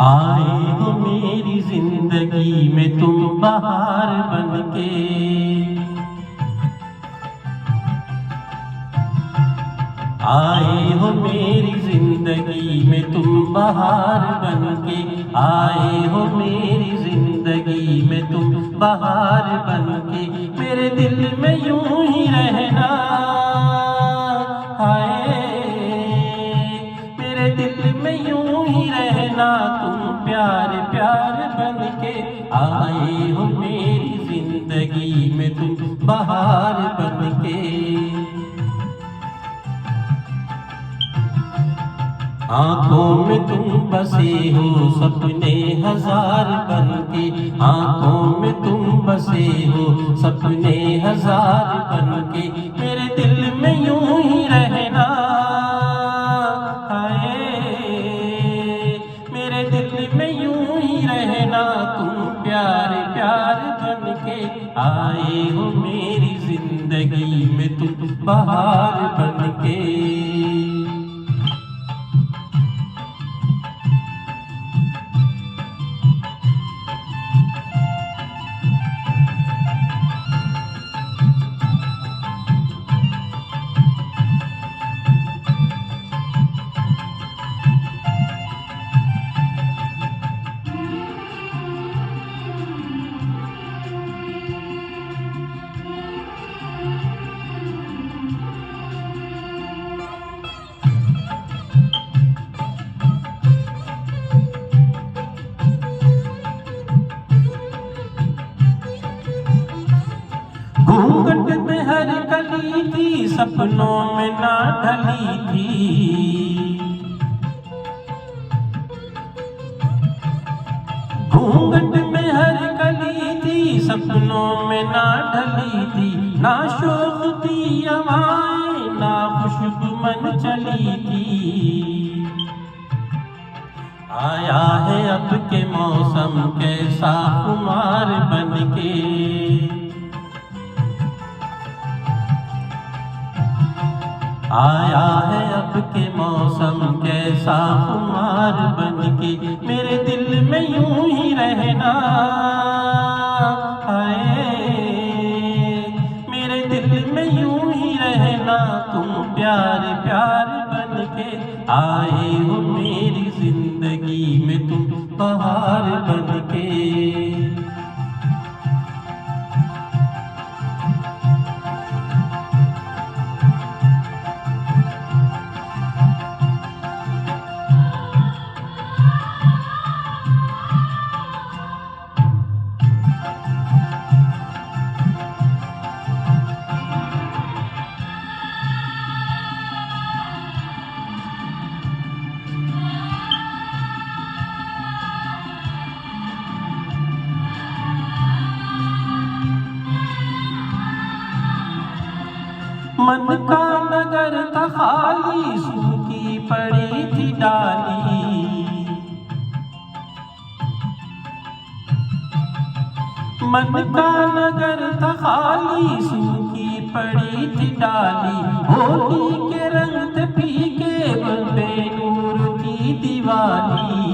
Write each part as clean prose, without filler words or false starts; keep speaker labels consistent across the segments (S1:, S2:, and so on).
S1: आए हो मेरी जिंदगी में तुम बहार बनके, आए हो मेरी जिंदगी में तुम बहार बनके, आए हो मेरी जिंदगी में तुम बहार बनके, मेरे दिल में यूं ही रहना, हाय मेरे दिल में यूं ही रहना, तुम प्यार प्यार बनके, आए हो मेरी जिंदगी में तुम बहार बनके। आँखों में तुम बसे हो सपने हजार बनके, आँखों में तुम बसे हो सपने हजार बनके, मेरे दिल में यूं ही रहना, हाय मेरे दिल में यूं ही रहना, तुम प्यार प्यार बनके, आए हो मेरी जिंदगी में तुम बहार बनके। घूंघट में हर कली थी, सपनों में ना ढली थी, घूंघट में हर कली थी, सपनों में ना ढली थी, ना शोक थी हवाएं ना खुशबू मन चली थी, आया है अब के मौसम कैसा खुमार बनके, आया है अब के मौसम कैसा खुमार बनके, मेरे दिल में यूं ही रहना, हाय मेरे दिल में यूं ही रहना, तुम प्यार प्यार बनके, आए हो मेरी जिंदगी में तुम बहार बनके। मन का नगर था खाली, सूखी पड़ी थी डाली, मन का नगर था खाली, सूखी पड़ी थी डाली, होली के रंग थे फीके बेनूर थी दिवाली,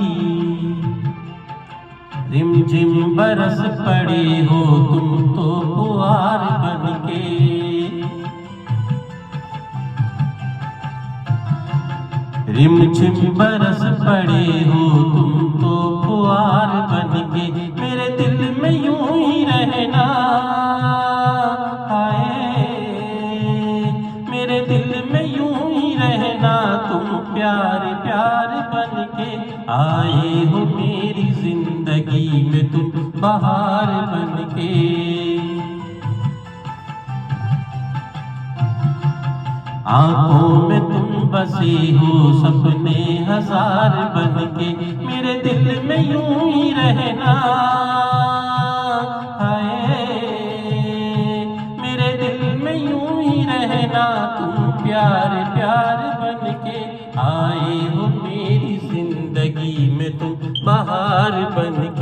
S1: रिमझिम बरस पड़े हो तुम तो फुहार बनके, रिमझिम बरस पड़े हो तुम तो फुहार बनके, मेरे दिल में यूं ही रहना, हाय मेरे दिल में यूं ही रहना, तुम प्यार प्यार बनके, आए हो मेरी जिंदगी में तुम बहार बनके। आँखों में तुम बसे हो सपने हजार बनके, मेरे दिल में यूं ही रहना, हाय मेरे दिल में यूं ही रहना, तुम प्यार प्यार बनके, आए हो मेरी जिंदगी में तुम बहार बनके।